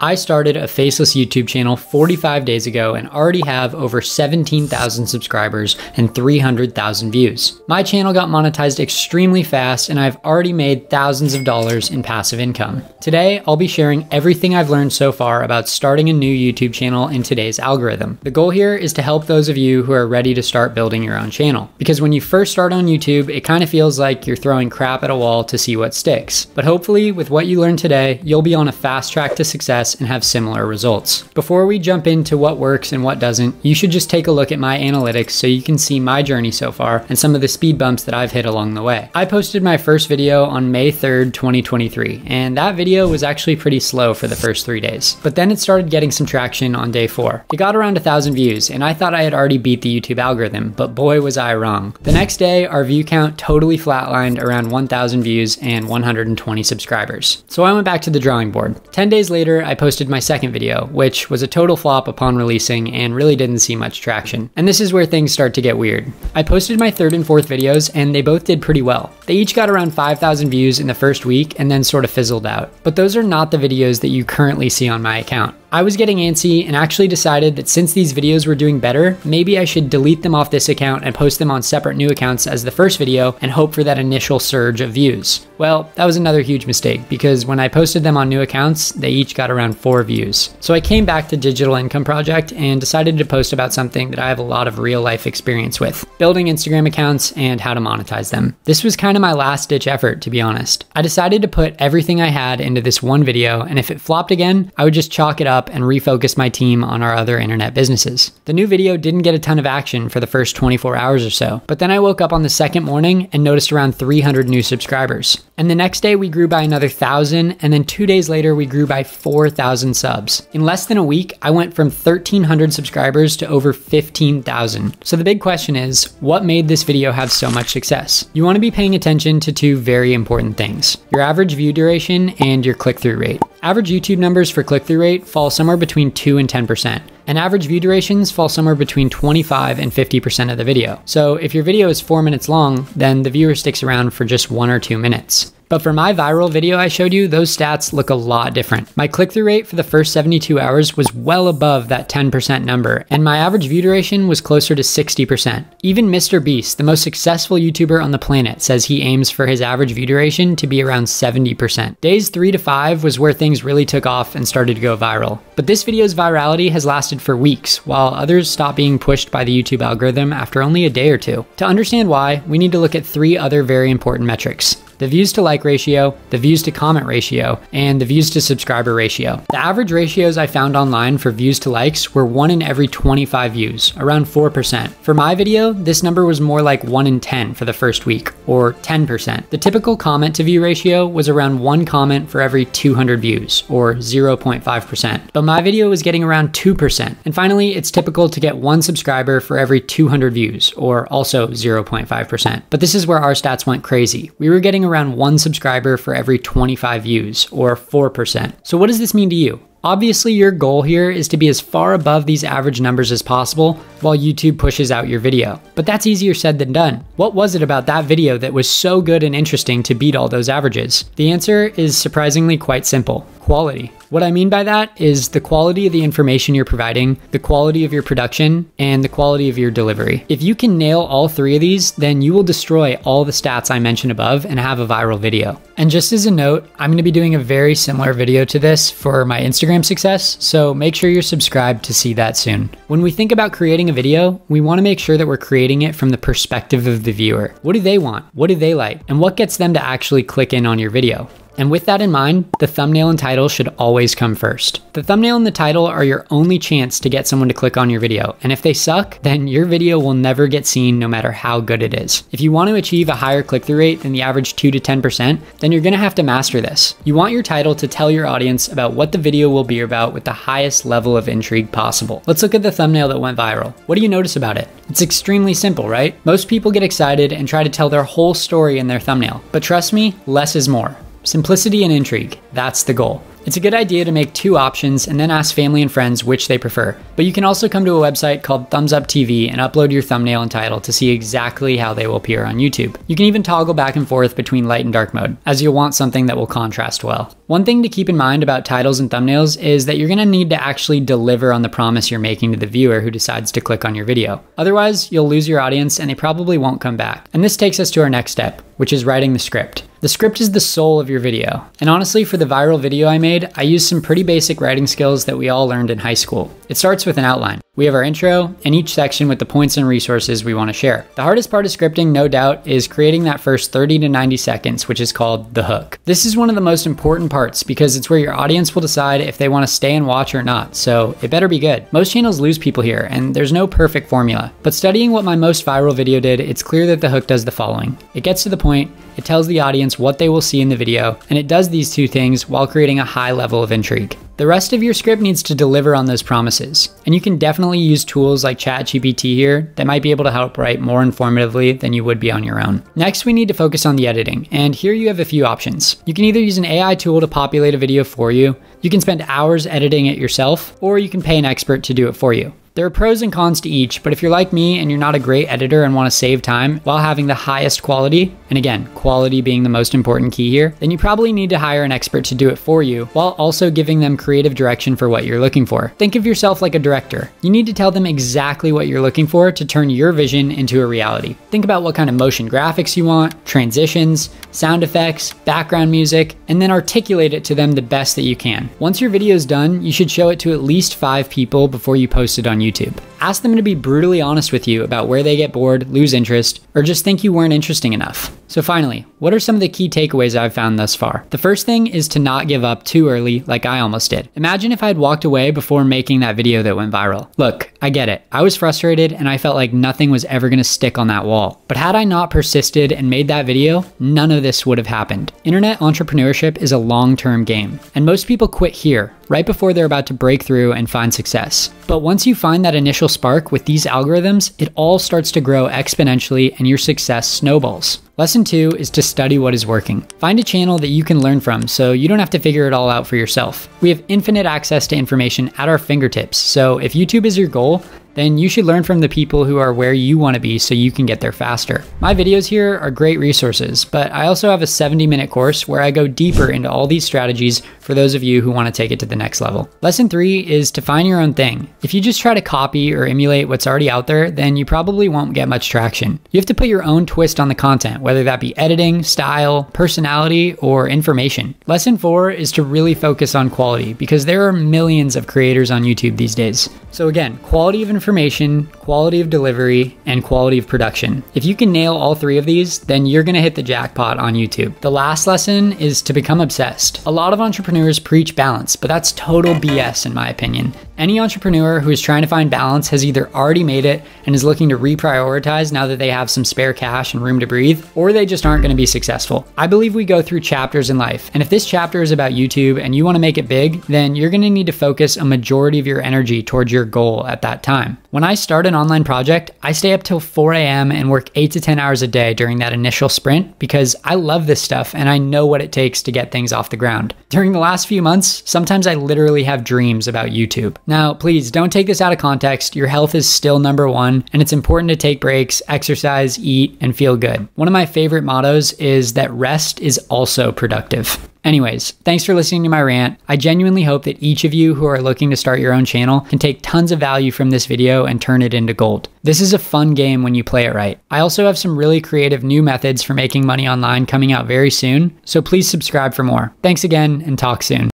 I started a faceless YouTube channel 45 days ago and already have over 17,000 subscribers and 300,000 views. My channel got monetized extremely fast and I've already made thousands of dollars in passive income. Today, I'll be sharing everything I've learned so far about starting a new YouTube channel in today's algorithm. The goal here is to help those of you who are ready to start building your own channel. Because when you first start on YouTube, it kind of feels like you're throwing crap at a wall to see what sticks. But hopefully, with what you learn today, you'll be on a fast track to success and have similar results. Before we jump into what works and what doesn't, you should just take a look at my analytics so you can see my journey so far and some of the speed bumps that I've hit along the way. I posted my first video on May 3rd, 2023, and that video was actually pretty slow for the first 3 days. But then it started getting some traction on day 4. It got around 1,000 views, and I thought I had already beat the YouTube algorithm, but boy was I wrong. The next day, our view count totally flatlined around 1,000 views and 120 subscribers. So I went back to the drawing board. 10 days later, I posted my second video, which was a total flop upon releasing and really didn't see much traction. And this is where things start to get weird. I posted my third and fourth videos and they both did pretty well. They each got around 5,000 views in the first week and then sort of fizzled out. But those are not the videos that you currently see on my account. I was getting antsy and actually decided that since these videos were doing better, maybe I should delete them off this account and post them on separate new accounts as the first video and hope for that initial surge of views. Well, that was another huge mistake because when I posted them on new accounts, they each got around 4 views. So I came back to Digital Income Project and decided to post about something that I have a lot of real life experience with, building Instagram accounts and how to monetize them. This was kind of my last ditch effort, to be honest. I decided to put everything I had into this one video, and if it flopped again, I would just chalk it up and refocus my team on our other internet businesses. The new video didn't get a ton of action for the first 24 hours or so, but then I woke up on the second morning and noticed around 300 new subscribers. And the next day we grew by another 1,000, and then 2 days later we grew by 4,000 subs. In less than a week, I went from 1,300 subscribers to over 15,000. So the big question is, what made this video have so much success? You want to be paying attention to 2 very important things: your average view duration and your click-through rate. Average YouTube numbers for click-through rate fall somewhere between 2 and 10%. And average view durations fall somewhere between 25 and 50% of the video. So if your video is 4 minutes long, then the viewer sticks around for just 1 or 2 minutes. But for my viral video I showed you, those stats look a lot different. My click-through rate for the first 72 hours was well above that 10% number, and my average view duration was closer to 60%. Even Mr. Beast, the most successful YouTuber on the planet, says he aims for his average view duration to be around 70%. Days 3 to 5 was where things really took off and started to go viral. But this video's virality has lasted for weeks, while others stopped being pushed by the YouTube algorithm after only a day or 2. To understand why, we need to look at 3 other very important metrics: the views to like ratio, the views to comment ratio, and the views to subscriber ratio. The average ratios I found online for views to likes were 1 in every 25 views, around 4%. For my video, this number was more like 1 in 10 for the first week, or 10%. The typical comment to view ratio was around 1 comment for every 200 views, or 0.5%. But my video was getting around 2%. And finally, it's typical to get 1 subscriber for every 200 views, or also 0.5%. But this is where our stats went crazy. We were getting around 1 subscriber for every 25 views, or 4%. So what does this mean to you? Obviously, your goal here is to be as far above these average numbers as possible while YouTube pushes out your video. But that's easier said than done. What was it about that video that was so good and interesting to beat all those averages? The answer is surprisingly quite simple: quality. What I mean by that is the quality of the information you're providing, the quality of your production, and the quality of your delivery. If you can nail all 3 of these, then you will destroy all the stats I mentioned above and have a viral video. And just as a note, I'm going to be doing a very similar video to this for my Instagram success, so make sure you're subscribed to see that soon. When we think about creating a video, we want to make sure that we're creating it from the perspective of the viewer. What do they want? What do they like? And what gets them to actually click in on your video? And with that in mind, the thumbnail and title should always come first. The thumbnail and the title are your only chance to get someone to click on your video. And if they suck, then your video will never get seen no matter how good it is. If you want to achieve a higher click-through rate than the average 2 to 10%, then you're going to have to master this. You want your title to tell your audience about what the video will be about with the highest level of intrigue possible. Let's look at the thumbnail that went viral. What do you notice about it? It's extremely simple, right? Most people get excited and try to tell their whole story in their thumbnail. But trust me, less is more. Simplicity and intrigue, that's the goal. It's a good idea to make 2 options and then ask family and friends which they prefer. But you can also come to a website called Thumbs Up TV and upload your thumbnail and title to see exactly how they will appear on YouTube. You can even toggle back and forth between light and dark mode, as you'll want something that will contrast well. One thing to keep in mind about titles and thumbnails is that you're gonna need to actually deliver on the promise you're making to the viewer who decides to click on your video. Otherwise, you'll lose your audience and they probably won't come back. And this takes us to our next step, which is writing the script. The script is the soul of your video. And honestly, for the viral video I made, I used some pretty basic writing skills that we all learned in high school. It starts with an outline. We have our intro and each section with the points and resources we want to share. The hardest part of scripting, no doubt, is creating that first 30 to 90 seconds, which is called the hook. This is one of the most important parts because it's where your audience will decide if they want to stay and watch or not, so it better be good. Most channels lose people here, and there's no perfect formula. But studying what my most viral video did, it's clear that the hook does the following. It gets to the point, it tells the audience what they will see in the video, and it does these two things while creating a high level of intrigue. The rest of your script needs to deliver on those promises, and you can definitely use tools like ChatGPT here that might be able to help write more informatively than you would be on your own. Next, we need to focus on the editing, and here you have a few options. You can either use an AI tool to populate a video for you, you can spend hours editing it yourself, or you can pay an expert to do it for you. There are pros and cons to each, but if you're like me and you're not a great editor and want to save time while having the highest quality, and again, quality being the most important key here, then you probably need to hire an expert to do it for you while also giving them creative direction for what you're looking for. Think of yourself like a director. You need to tell them exactly what you're looking for to turn your vision into a reality. Think about what kind of motion graphics you want, transitions, sound effects, background music, and then articulate it to them the best that you can. Once your video is done, you should show it to at least 5 people before you post it on YouTube. Ask them to be brutally honest with you about where they get bored, lose interest, or just think you weren't interesting enough. So finally, what are some of the key takeaways I've found thus far? The first thing is to not give up too early like I almost did. Imagine if I had walked away before making that video that went viral. Look, I get it. I was frustrated and I felt like nothing was ever gonna stick on that wall. But had I not persisted and made that video, none of this would have happened. Internet entrepreneurship is a long-term game, and most people quit here, right before they're about to break through and find success. But once you find that initial spark with these algorithms, it all starts to grow exponentially and your success snowballs. Lesson 2 is to study what is working. Find a channel that you can learn from so you don't have to figure it all out for yourself. We have infinite access to information at our fingertips, so if YouTube is your goal, then you should learn from the people who are where you want to be so you can get there faster. My videos here are great resources, but I also have a 70-minute course where I go deeper into all these strategies for those of you who want to take it to the next level. Lesson 3 is to find your own thing. If you just try to copy or emulate what's already out there, then you probably won't get much traction. You have to put your own twist on the content, whether that be editing, style, personality, or information. Lesson 4 is to really focus on quality because there are millions of creators on YouTube these days. So again, quality of information, quality of delivery, and quality of production. If you can nail all 3 of these, then you're gonna hit the jackpot on YouTube. The last lesson is to become obsessed. A lot of entrepreneurs preach balance, but that's total BS in my opinion. Any entrepreneur who is trying to find balance has either already made it and is looking to reprioritize now that they have some spare cash and room to breathe, or they just aren't gonna be successful. I believe we go through chapters in life, and if this chapter is about YouTube and you wanna make it big, then you're gonna need to focus a majority of your energy towards your goal at that time. When I start an online project, I stay up till 4 a.m. and work 8 to 10 hours a day during that initial sprint because I love this stuff and I know what it takes to get things off the ground. During the last few months, sometimes I literally have dreams about YouTube. Now, please don't take this out of context. Your health is still number one, and it's important to take breaks, exercise, eat, and feel good. One of my favorite mottos is that rest is also productive. Anyways, thanks for listening to my rant. I genuinely hope that each of you who are looking to start your own channel can take tons of value from this video and turn it into gold. This is a fun game when you play it right. I also have some really creative new methods for making money online coming out very soon, so please subscribe for more. Thanks again and talk soon.